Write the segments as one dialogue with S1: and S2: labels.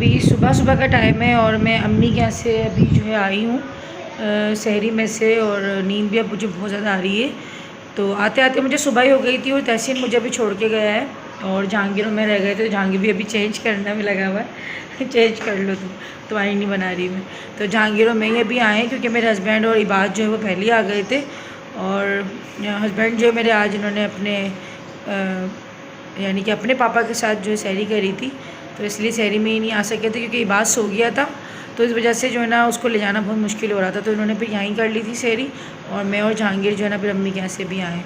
S1: अभी सुबह सुबह का टाइम है और मैं अम्मी के यहाँ से अभी जो है आई हूँ सहरी में से, और नींद भी अब मुझे बहुत ज़्यादा आ रही है। तो आते आते मुझे सुबह ही हो गई थी और तहसीन मुझे अभी छोड़ के गया है और जहांगीर में रह गए थे। तो जहांगीर भी अभी चेंज करने में लगा हुआ है चेंज कर लो तुम, तुम्हारी नहीं बना रही मैं। तो जहांगीरों में ही अभी आए हैं क्योंकि मेरे हस्बैंड और इबाद जो है वो पहले ही आ गए थे। और हस्बैंड जो है मेरे आज इन्होंने अपने यानी कि अपने पापा के साथ जो है सहरी करी थी, तो इसलिए सहरी में ही नहीं आ सके थे क्योंकि इबाद सो गया था। तो इस वजह से जो है ना उसको ले जाना बहुत मुश्किल हो रहा था, तो इन्होंने फिर यहीं कर ली थी सहरी। और मैं और जहांगीर जो है ना फिर अम्मी के यहाँ से भी आए।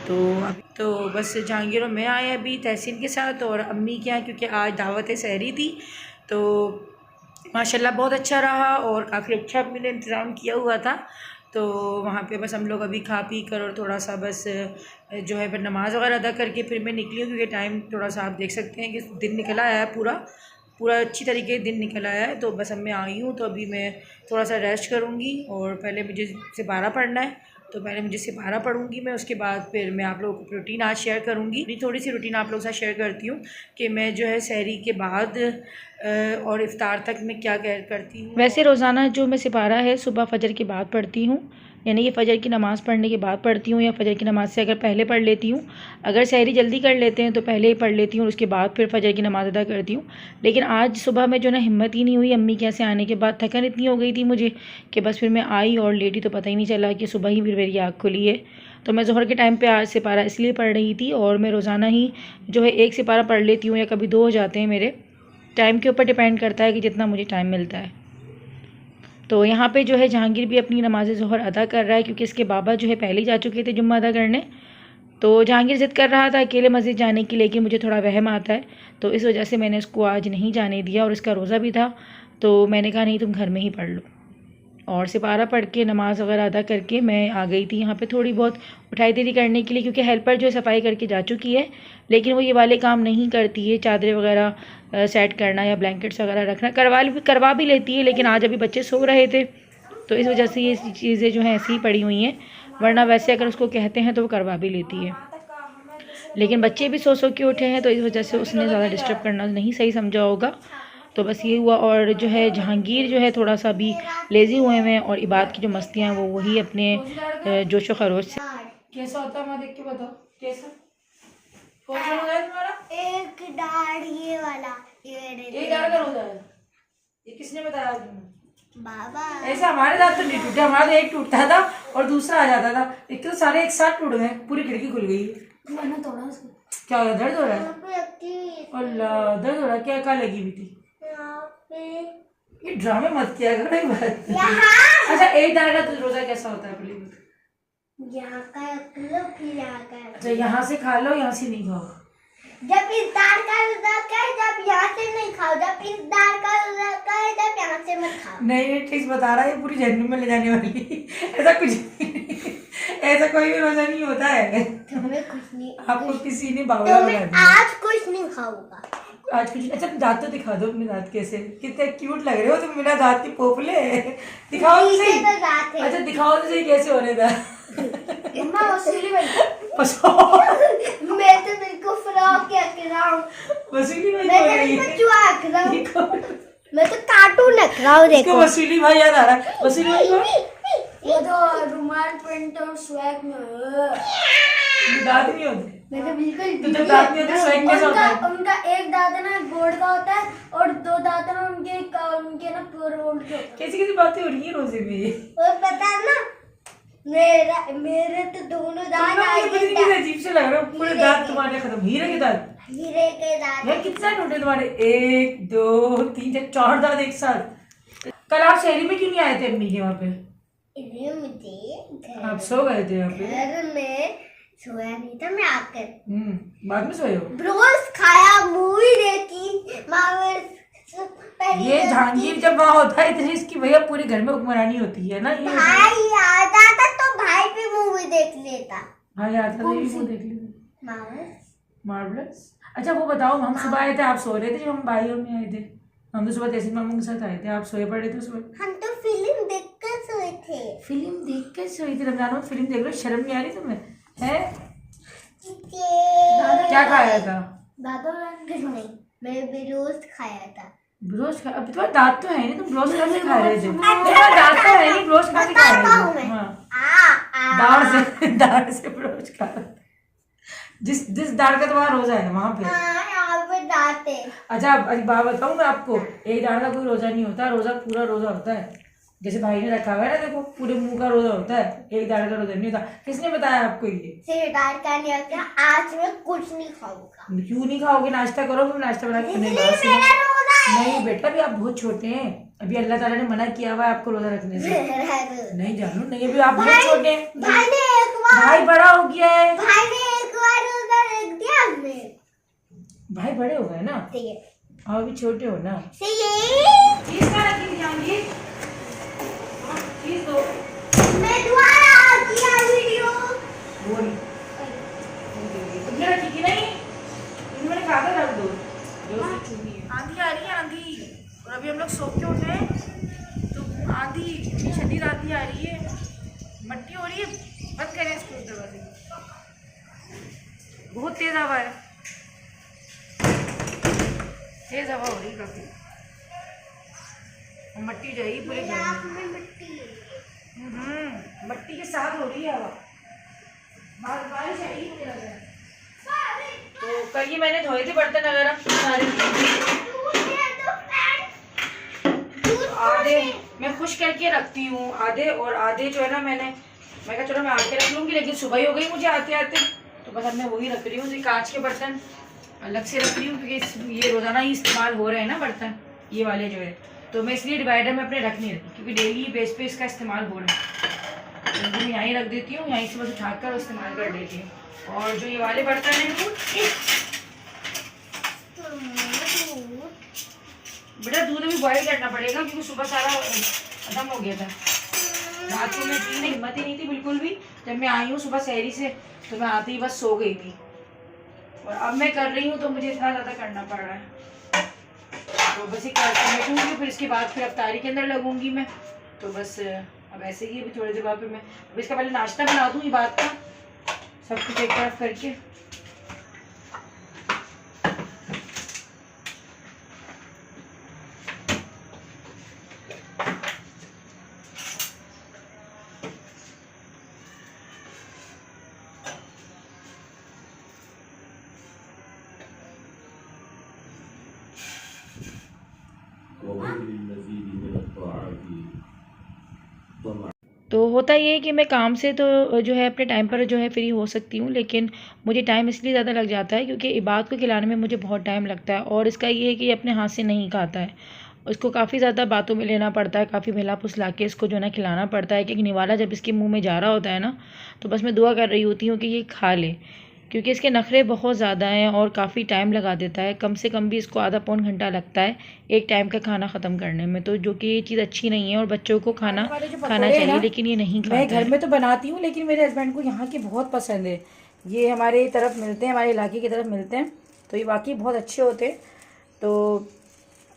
S1: तो अभी तो बस जहांगीर और मैं आए अभी तहसीन के साथ और अम्मी के यहाँ, क्योंकि आज दावत सहरी थी। तो माशाल्लाह बहुत अच्छा रहा और काफ़ी अच्छा अम्मी ने इंतज़ाम किया हुआ था। तो वहाँ पे बस हम लोग अभी खा पी कर और थोड़ा सा बस जो है फिर नमाज़ वगैरह अदा करके फिर मैं निकली हूँ, क्योंकि टाइम थोड़ा सा आप देख सकते हैं कि दिन निकला आया है, पूरा अच्छी तरीके दिन निकल आया है। तो बस अब मैं आई हूँ, तो अभी मैं थोड़ा सा रेस्ट करूँगी और पहले मुझे सिपारा पढ़ना है, तो पहले मुझे सिपारा पढ़ूँगी मैं। उसके बाद फिर मैं आप लोगों को रूटीन आज शेयर करूँगी। अपनी थोड़ी सी रूटीन आप लोगों के साथ शेयर करती हूँ कि मैं जो है सहरी के बाद और इफ्तार तक मैं क्या करती हूँ। वैसे रोज़ाना जो मैं सिपारा है सुबह फ़जर के बाद पढ़ती हूँ, यानी कि फ़जर की नमाज़ पढ़ने के बाद पढ़ती हूँ, या फ़जर की नमाज़ से अगर पहले पढ़ लेती हूँ। अगर सहरी जल्दी कर लेते हैं तो पहले ही पढ़ लेती हूँ और उसके बाद फिर फ़जर की नमाज़ अदा करती हूँ। लेकिन आज सुबह में जो ना हिम्मत ही नहीं हुई, अम्मी के यहाँ से आने के बाद थकन इतनी हो गई थी मुझे कि बस फिर मैं आई और लेटी, तो पता ही नहीं चला कि सुबह ही फिर मेरी आँख खुली है। तो मैं ज़ोहर के टाइम पे आज सिपारा इसलिए पढ़ रही थी, और मैं रोज़ाना ही जो है एक सिपारा पढ़ लेती हूँ या कभी 2 हो जाते हैं, मेरे टाइम के ऊपर डिपेंड करता है कि जितना मुझे टाइम मिलता है। तो यहाँ पे जो है जहांगीर भी अपनी नमाज ज़ोहर अदा कर रहा है, क्योंकि इसके बाबा जो है पहले ही जा चुके थे जुम्मा अदा करने। तो जहांगीर ज़िद कर रहा था अकेले मस्जिद जाने की, लेकिन मुझे थोड़ा वहम आता है, तो इस वजह से मैंने उसको आज नहीं जाने दिया। और इसका रोज़ा भी था, तो मैंने कहा नहीं तुम घर में ही पढ़ लो। और सिपारा पढ़ के नमाज़ वगैरह अदा करके मैं आ गई थी यहाँ पे थोड़ी बहुत उठाई देरी करने के लिए, क्योंकि हेल्पर जो है सफाई करके जा चुकी है, लेकिन वो ये वाले काम नहीं करती है, चादरें वगैरह सेट करना या ब्लैंकेट्स वगैरह रखना करवा भी लेती है। लेकिन आज अभी बच्चे सो रहे थे, तो इस वजह से ये चीज़ें जो हैं ऐसी ही पड़ी हुई हैं, वरना वैसे अगर उसको कहते हैं तो वो करवा भी लेती है। लेकिन बच्चे भी सो के उठे हैं, तो इस वजह से उसने ज़्यादा डिस्टर्ब करना नहीं सही समझा होगा। तो बस ये हुआ। और जो है जहांगीर जो है थोड़ा सा भी लेज़ी हुए हैं, और इबाद की जो मस्तियाँ हैं वो वही अपने जोशो खरोश से। कैसा होता है मैं देख के बताओ कैसा, कौन सा रोज़ा है तुम्हारा?
S2: एक दाढ़ ये वाला,
S1: एक दाढ़ का रोज़ा है। ये किसने बताया तुम्हें?
S2: बाबा।
S1: ऐसे हमारे दांत तो नहीं टूटे, हमारा तो एक टूटता था और दूसरा आ जाता था, एक तो सारे एक साथ टूट गए, पूरी खिड़की खुल गई।
S2: मैंने तोड़ा उसको।
S1: क्या हो रहा है? दर्द हो रहा है? अल्लाह, दर्द हो रहा है? क्या कहाँ लगी हुई थी? ये ड्रामे मत किया करो एक बार। अच्छा एक दाढ़ का रोज़ा कैसा होता है पहले बता।
S2: यहाँ का लो फिर यहाँ का।
S1: अच्छा यहाँ से खा लो, यहाँ से नहीं खाओ।
S2: जब इस दाढ़ का रोज़ा है जब यहाँ से नहीं खाओ, जब इस दाढ़ का रोज़ा है जब यहाँ से मत खाओ।
S1: नहीं ठीक बता रहा है, ये पूरी जहन्नुम में ले जाने वाली ऐसा कुछ नहीं, ऐसा कोई भी रोज़ा नहीं होता है।
S2: तुम्हें कुछ नहीं,
S1: आपको किसी ने बावला बना दिया।
S2: आज कुछ नहीं खाऊंगा
S1: आज कुछ। अच्छा दांत तो दिखा दो अपने दांत, कैसे कितने क्यूट लग रहे हो तुम, मेरा दांत की पोपले दिखाओ तो सही। अच्छा दिखाओ तो सही कैसे हो रहे था।
S2: वसूली भाई मैं तो बिल्कुल फ्रॉक के रहा हूँ,
S1: वसूली भाई
S2: मैं तो कार्टून रख रहा हूँ। देखो
S1: वसूली भाई याद आ रहा है। वसूली भाई
S2: वो तो रुमाल प्रिंट और स्वैग में
S1: दांत नहीं होते।
S2: मैं तो बिल्कुल
S1: तो जब दांत नहीं होते स्वैग कैसे होता है?
S2: उनका एक दांत है ना गोड़ का होता है और 2 दांत ना उनके ना रोड के।
S1: कैसी बातें हो रही है रोजे में?
S2: और पता है ना मेरे तो दोनों दांत
S1: अजीब से लग रहा है, पूरे दांत तुम्हारे खत्म। हीरे के दांत यार कितना टूटे तुम्हारे? 1 2 3 4 दांत एक साथ। कल आप शहरी में क्यों नहीं आए थे अम्मी के वहाँ पे?
S2: मुझे
S1: आप सो गए थे यहाँ पे?
S2: घर में सोया नहीं था मैं आकर।
S1: बाद में सोए हो?
S2: ब्रोस खाया, मूवी देखी,
S1: ये जहांगीर जब वहाँ होता है इतनी इसकी भैया पूरे घर में हुक्मरानी होती है ना। ये
S2: भाई आ जाता तो भाई भी मूवी देख लेता।
S1: भाई आता तो ये देख लेते। मार्वलस। अच्छा वो बताओ, हम सुबह आए थे, आप सो रहे थे जब हम भाई और मैं आए थे? हम तो सुबह तहसीन मामू के साथ आए थे, आप सोए पड़े थे सुबह।
S2: हम तो फिल्म देखकर सोए थे।
S1: फिल्म देख कर सोई थी? रमजान में फिल्म देख लो, शर्म नहीं आ रही तुम्हें? है क्या खाया था?
S2: दादा कुछ नहीं, मैं भी रोस्ट खाया था।
S1: ब्रोश खा, अब तुम्हारे दांत तो है नहीं, तुम ब्रोश कहाँ से खा रहे थे? तुम्हारे दांत तो है नहीं, ब्रोश कहाँ से खा रहे थे? हाँ, दाढ़ से ब्रोश खा रहे थे। जिस दाढ़ का तुम्हारा रोजा है वहां पे।
S2: यहाँ पे दांत है।
S1: अच्छा, अब एक बात बताऊं मैं आपको, एक दाढ़ का कोई रोजा नहीं होता, रोजा पूरा रोजा होता है। जैसे भाई ने रखा हुआ है ना, देखो पूरे मुंह का रोजा होता है, एक दाढ़ का रोजा नहीं होता। किसने बताया आपको ये?
S2: सिर्फ दांत का नहीं होता, आज मैं कुछ नहीं खाऊंगा।
S1: क्यों नहीं खाओगे? नाश्ता करो, फिर नाश्ता बना के खाने के बाद से।
S2: मेरा रोजा है।
S1: नहीं बेटा, अभी आप बहुत छोटे हैं, अभी अल्लाह ताला ने मना किया हुआ है आपको रोजा रखने से। नहीं जानू, नहीं, अभी आप बहुत छोटे हैं।
S2: भाई ने एक बार,
S1: भाई बड़ा हो गया है।
S2: भाई ने एक बार रोजा रख दिया हमने।
S1: भाई बड़े हो गए ना,
S2: ठीक है,
S1: आप अभी छोटे हो ना।
S2: सही है।
S1: चीज कहाँ रखी थी जाएंगी? चीज दो।
S2: मैं दोबारा किया वीडियो।
S1: वो नहीं, तुमने रखी थी नहीं, मैंने कहा था रख दो। आंधी आ रही है, आंधी, और अभी हम लोग सो के उठे हैं, तो आंधी, इतनी शदीद आंधी आ रही है, मट्टी हो रही है। बंद करें इसको दरवाजे, बहुत तेज हवा है, तेज हवा हो रही है काफी, और मट्टी जाएगी पूरे घर में। मट्टी के साथ हो रही है हवा, बारिश आएगी मुझे लग रहा है। तो कल ये मैंने धोए थे बर्तन वगैरह सारे, आधे मैं खुश करके रखती हूँ, आधे, और आधे जो है ना मैं कहा चलो मैं आके रख लूँगी, लेकिन सुबह ही हो गई मुझे आते आते, तो बस अब मैं वही रख रही हूँ। कांच के बर्तन अलग से रख रही हूँ, क्योंकि ये रोज़ाना ही इस्तेमाल हो रहे हैं ना बर्तन, ये वाले जो है, तो मैं इसलिए डिवाइडर में अपने रख नहीं रही, क्योंकि डेली बेस पे इसका इस्तेमाल हो रहा है, तो मैं यहीं रख देती हूँ, यहीं से बस उठा कर इस्तेमाल कर देती हूँ। और जो ये वाले बर्तन हैं, बेटा दूध अभी बॉयल करना पड़ेगा, क्योंकि सुबह सारा खत्म हो गया था, रात को मैं पीने हिम्मत ही नहीं थी बिल्कुल भी। जब मैं आई हूँ सुबह शहरी से, तो मैं आते ही बस सो गई थी, और अब मैं कर रही हूँ तो मुझे इतना ज़्यादा करना पड़ रहा है, तो बस ये करके बैठूँगी, फिर इसके बाद फिर अफ्तारी के अंदर लगूंगी मैं, तो बस अब ऐसे ही अभी थोड़ी देर बाद फिर मैं अब इसका पहले नाश्ता बना दूँ, ये बात का सब कुछ एक तरफ करके। तो होता ये है कि मैं काम से तो जो है अपने टाइम पर जो है फ्री हो सकती हूँ, लेकिन मुझे टाइम इसलिए ज़्यादा लग जाता है क्योंकि इबाद को खिलाने में मुझे बहुत टाइम लगता है, और इसका ये है कि ये अपने हाथ से नहीं खाता है, उसको काफ़ी ज़्यादा बातों में लेना पड़ता है, काफ़ी मिला फुसला के इसको जो है ना खिलाना पड़ता है, क्योंकि निवाला जब इसके मुँह में जा रहा होता है ना, तो बस मैं दुआ कर रही होती हूँ कि ये खा ले, क्योंकि इसके नखरे बहुत ज़्यादा हैं और काफ़ी टाइम लगा देता है, कम से कम भी इसको आधा पौन घंटा लगता है एक टाइम का खाना ख़त्म करने में, तो जो कि ये चीज़ अच्छी नहीं है, और बच्चों को खाना चाहिए, लेकिन ये नहीं खाता। मैं घर में तो बनाती हूँ, लेकिन मेरे हस्बैंड को यहाँ के बहुत पसंद है, ये हमारे तरफ मिलते हैं, हमारे इलाके की तरफ मिलते हैं, तो ये वाकई बहुत अच्छे होते हैं। तो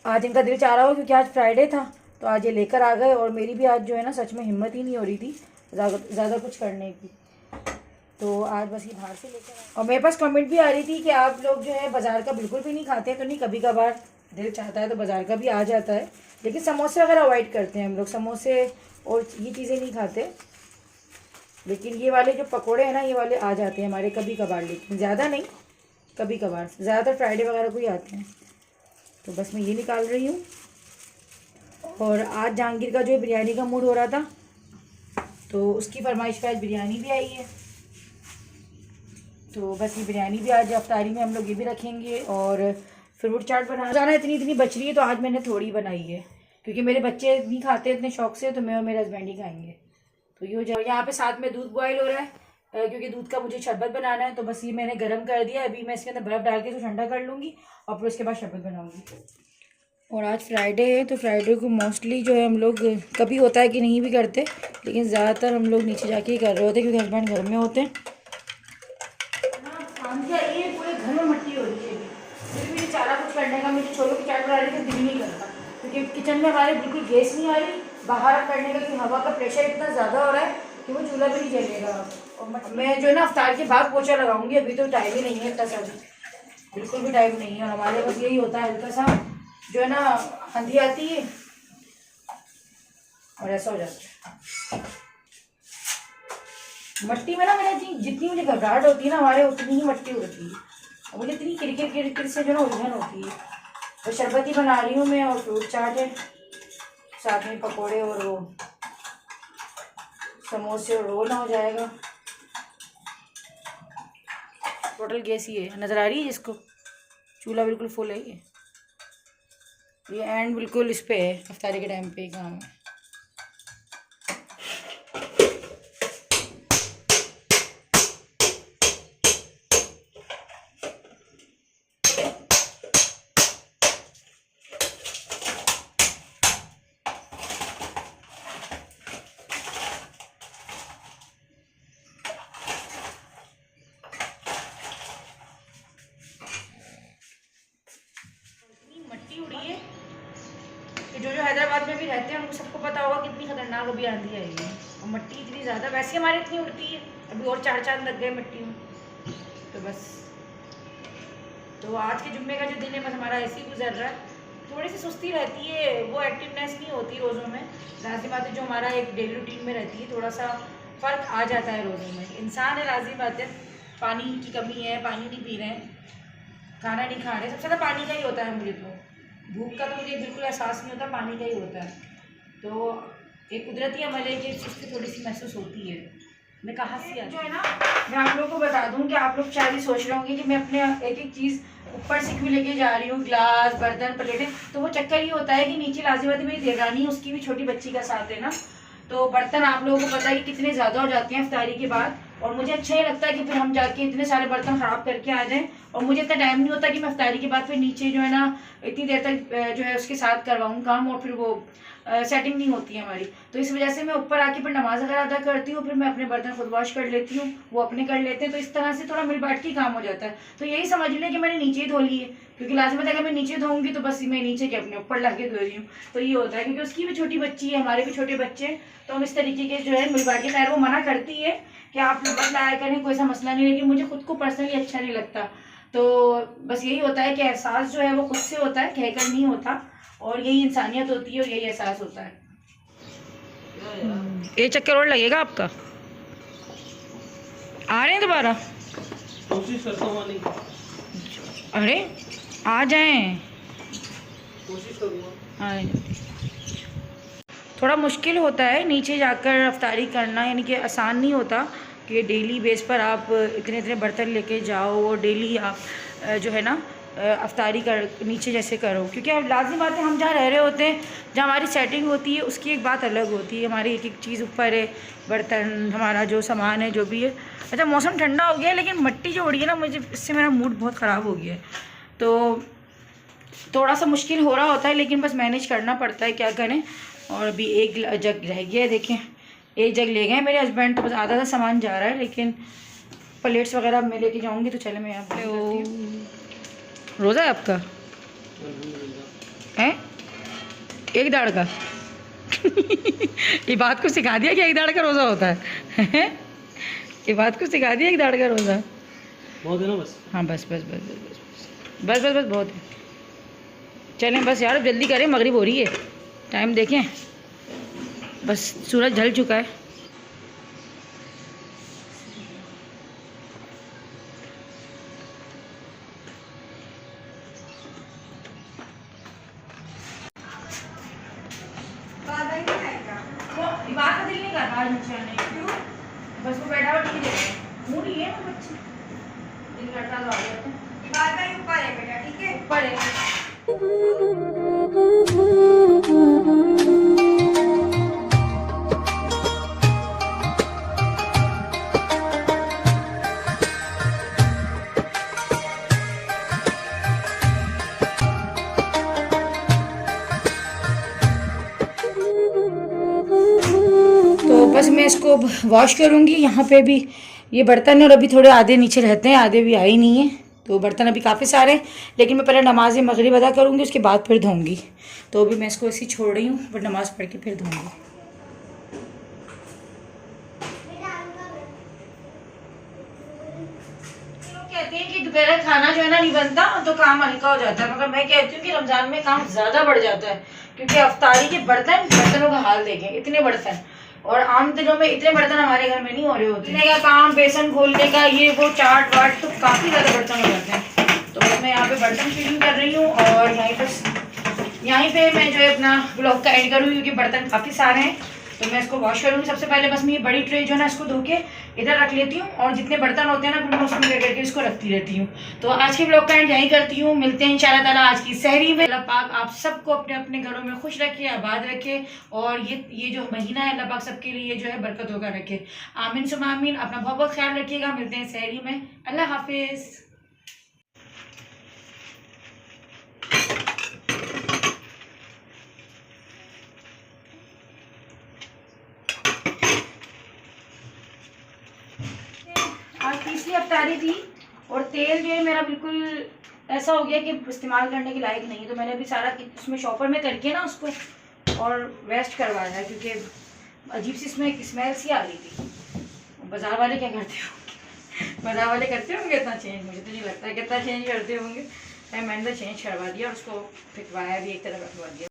S1: आज इनका दिल चाह रहा हो, क्योंकि आज फ्राइडे था, तो आज ये लेकर आ गए, और मेरी भी आज जो है ना सच में हिम्मत ही नहीं हो रही थी ज़्यादा कुछ करने की, तो आज बस ये बाहर से लेकर आए। और मेरे पास कमेंट भी आ रही थी कि आप लोग जो है बाज़ार का बिल्कुल भी नहीं खाते हैं, तो नहीं, कभी कभार दिल चाहता है तो बाज़ार का भी आ जाता है, लेकिन समोसे वगैरह अवॉइड करते हैं हम लोग, समोसे और ये चीज़ें नहीं खाते, लेकिन ये वाले जो पकोड़े हैं ना, ये वाले आ जाते हैं हमारे कभी कभार, लेकिन ज़्यादा नहीं, कभी कभार, ज़्यादातर फ्राइडे वगैरह को ही आते हैं, तो बस मैं ये निकाल रही हूँ। और आज जहांगीर का जो बिरयानी का मूड हो रहा था, तो उसकी फरमाइश पे आज बिरयानी भी आई है, तो बस ये बिरयानी भी आज अफ्तारी में हम लोग ये भी रखेंगे, और फ्रूट चाट बनाना इतनी बच रही है, तो आज मैंने थोड़ी बनाई है, क्योंकि मेरे बच्चे नहीं खाते इतने शौक से, तो मैं और मेरे हस्बैंड ही खाएंगे, तो ये हो जाए। यहाँ पे साथ में दूध बॉयल हो रहा है, क्योंकि दूध का मुझे शरबत बनाना है, तो बस ये मैंने गर्म कर दिया, अभी मैं इसके अंदर बर्फ़ डाल के इसको ठंडा कर लूँगी, और फिर उसके बाद शरबत बनाऊँगी। और आज फ्राइडे है, तो फ्राइडे को मोस्टली जो है हम लोग, कभी होता है कि नहीं भी करते, लेकिन ज़्यादातर हम लोग नीचे जाके ही कर रहे होते हैं, क्योंकि हस्बैंड घर में होते हैं। पूरे घर में मट्टी हो रही है, फिर भी सारा कुछ करने का मुझे छोलों की चाट बनाने का दिल नहीं करता, क्योंकि किचन में हमारे बिल्कुल गैस नहीं आ रही, बाहर करने का कि हवा का प्रेशर इतना ज़्यादा हो रहा है कि वो चूल्हा भी नहीं जलेगा। और मैं जो है ना अफ्तार के बाद पोछा लगाऊंगी, अभी तो टाइम ही नहीं है इतना सा, बिल्कुल भी टाइम नहीं है, और हमारे बस यही होता है हल्का सा जो है ना आंधी आती है और ऐसा हो जाता है। मट्टी में ना मैंने जितनी मुझे घबराहट होती है ना हमारे, उतनी ही मट्टी होती है और मुझे इतनी किरकिर से जो ना उलझन होती है। तो शरबती बना रही हूँ मैं और फ्रूट चाट है, साथ में पकोड़े और वो समोसे और रोल हो जाएगा। टोटल गैस ही है, नज़र आ रही है जिसको, चूल्हा बिल्कुल फुल है ये एंड बिल्कुल इस पे है, इफ्तारी के टाइम पे ही काम है। जो हैदराबाद में भी रहते हैं उनको सबको पता होगा कितनी खतरनाक अभी आंधी आएगी और मट्टी इतनी ज़्यादा, वैसे हमारे इतनी उड़ती है, अभी और 4 चांद लग गए मिट्टी में। तो बस तो आज के जुम्मे का जो दिन है बस हमारा ऐसे ही गुजर रहा है। थोड़ी सी सुस्ती रहती है, वो एक्टिवनेस नहीं होती रोज़ों में। लाज़ी बात है जो हमारा एक डेली रूटीन में रहती है, थोड़ा सा फ़र्क आ जाता है रोज़ों में। इंसान है, लाज़ी बात है, पानी की कमी है, पानी नहीं पी रहे हैं, खाना नहीं खा रहे, सबसे ज़्यादा पानी का ही होता है मुझे तो। भूख का तो मुझे बिल्कुल एहसास नहीं होता, पानी का ही होता है। तो एक कुदरती अमल है कि सुस्ती थोड़ी सी महसूस होती है। मैं कहाँ से जो है ना, मैं आप लोगों को बता दूं कि आप लोग शायद ही सोच रहे होंगे कि मैं अपने एक एक चीज़ ऊपर से क्यों लेके जा रही हूँ, ग्लास, बर्तन, प्लेटें। तो वो चक्कर ये होता है कि नीचे लाजिमती मेरी देवरानी, उसकी भी छोटी बच्ची का साथ है ना, तो बर्तन आप लोगों को पता है कि कितने ज़्यादा हो जाते हैं इफ्तारी के बाद। और मुझे अच्छा ही लगता है कि फिर हम जाके इतने सारे बर्तन ख़राब करके आ जाएं, और मुझे इतना टाइम नहीं होता कि मैं इफ्तारी के बाद फिर नीचे जो है ना इतनी देर तक जो है उसके साथ करवाऊँ काम, और फिर वो सेटिंग नहीं होती है हमारी। तो इस वजह से मैं ऊपर आके फिर नमाज वगैरह अदा करती हूँ, फिर मैं अपने बर्तन खुद वॉश कर लेती हूँ, वो अपने कर लेते हैं। तो इस तरह से थोड़ा मिल बांट के काम हो जाता है। तो यही समझ लें कि मैंने नीचे ही धो ली है, क्योंकि लाजमत अगर मैं नीचे धोऊंगी तो बस मैं नीचे के अपने ऊपर ला के धो रही हूँ। तो ये होता है क्योंकि उसकी भी छोटी बच्ची है, हमारे भी छोटे बच्चे हैं, तो हम इस तरीके के जो है मिल बांट के। खैर वो मना करती है कि आप लोग बस लाया करें, कोई सा मसला नहीं, लेकिन मुझे खुद को पर्सनली अच्छा नहीं लगता। तो बस यही होता है कि एहसास जो है वो खुद से होता है, कहकर नहीं होता, और यही इंसानियत होती है और यही एहसास होता है। एक चक्कर और लगेगा आपका, आ रहे हैं दोबारा?
S3: कोशिश करता हूँ आने की।
S1: अरे आ जाएं,
S3: कोशिश करूँगा।
S1: हाँ, थोड़ा मुश्किल होता है नीचे जाकर अफ्तारी करना, यानी कि आसान नहीं होता कि डेली बेस पर आप इतने इतने बर्तन लेके जाओ और डेली आप जो है ना अफ्तारी कर नीचे जैसे करो। क्योंकि अब लाज़मी बात है, हम जहाँ रह रहे होते हैं, जहाँ हमारी सेटिंग होती है, उसकी एक बात अलग होती है। हमारी एक एक चीज़ ऊपर है, बर्तन, हमारा जो सामान है, जो भी है। अच्छा मौसम ठंडा हो गया है, लेकिन मिट्टी जो उड़ी है ना, मुझे इससे मेरा मूड बहुत ख़राब हो गया है। तो थोड़ा सा मुश्किल हो रहा होता है, लेकिन बस मैनेज करना पड़ता है, क्या करें। और अभी एक जग रह गया है, देखें एक जग ले गए मेरे हस्बैंड, तो बस आधा सा सामान जा रहा है, लेकिन प्लेट्स वगैरह मैं लेके जाऊँगी। तो चले मैं यहाँ रोज़ा है आपका है, एक दाढ़ का ये बात को सिखा दिया कि एक दाढ़ का रोज़ा होता है ये बात को सिखा दिया एक दाढ़ का रोज़ा
S3: बहुत है ना बस।
S1: हाँ बस बस बस बस बस बस बस बस बहुत है। चलें बस यार, जल्दी करें, मगरिब हो रही है, टाइम देखें, बस सूरज ढल चुका है। बात का दिल नहीं कर रहा नीचे आने, क्यों? बस वो बैठा हुआ टीवी देख रहा है, मूड ये है बच्चे दिल करता तो आ जाते हैं। बात का ऊपर है बेटा, ठीक है ऊपर है। बस मैं इसको वॉश करूँगी। यहाँ पे भी ये बर्तन और अभी थोड़े आधे नीचे रहते हैं, आधे भी आए नहीं हैं, तो बर्तन अभी काफ़ी सारे हैं, लेकिन मैं पहले नमाज मगरिब अदा करूँगी, उसके बाद फिर धोऊंगी। तो अभी मैं इसको ऐसे ही छोड़ रही हूँ, बट नमाज़ पढ़ के फिर धोऊंगी। लोग कहते हैं कि दोपहर खाना जो है ना नहीं बनता तो काम हल्का हो जाता है, मगर मैं कहती हूँ कि रमज़ान में काम ज़्यादा बढ़ जाता है, क्योंकि अफ्तारी के बर्तनों का हाल देखें, इतने बर्तन, और आम दिनों में इतने बर्तन हमारे घर में नहीं हो रहे होते। इतने का काम, बेसन घोलने का, ये वो चाट वाट, तो काफ़ी ज़्यादा बर्तन हो जाते हैं। तो बस मैं यहाँ पे बर्तन क्लीनिंग कर रही हूँ और यहीं पे मैं जो है अपना ब्लॉग का एंड करूँगी, क्योंकि बर्तन काफ़ी सारे हैं तो मैं इसको वॉश करूँगी। सबसे पहले बस मैं ये बड़ी ट्रे जो है ना इसको धो के इधर रख लेती हूँ, और जितने बर्तन होते हैं ना फिर मैं उसमें करके इसको रखती रहती हूँ। तो आज के ब्लॉग का एंड यहीं करती हूँ, मिलते हैं इंशाल्लाह ताला आज की सहरी में। अल्लाह पाक आप सबको अपने अपने घरों में खुश रखे, आबाद रखे, और ये जो महीना है अल्लाह पाक सबके लिए जो है बरकत होकर रखे। आमीन सुम्मा आमीन। अपना बहुत बहुत ख्याल रखिएगा, मिलते हैं सहरी में। अल्लाह हाफिज़। आज तीसरी अफ्तारी थी और तेल जो है मेरा बिल्कुल ऐसा हो गया कि इस्तेमाल करने के लायक नहीं है, तो मैंने अभी सारा उसमें शॉपर में करके ना उसको और वेस्ट करवाया है, क्योंकि अजीब सी इसमें एक स्मेल सी आ रही थी। बाज़ार वाले क्या करते होंगे, बाज़ार वाले करते होंगे इतना चेंज, मुझे तो नहीं लगता है कितना चेंज करते होंगे। मैंने तो चेंज करवा दिया और उसको फिटवाया भी, एक तरफ रखवा दिया।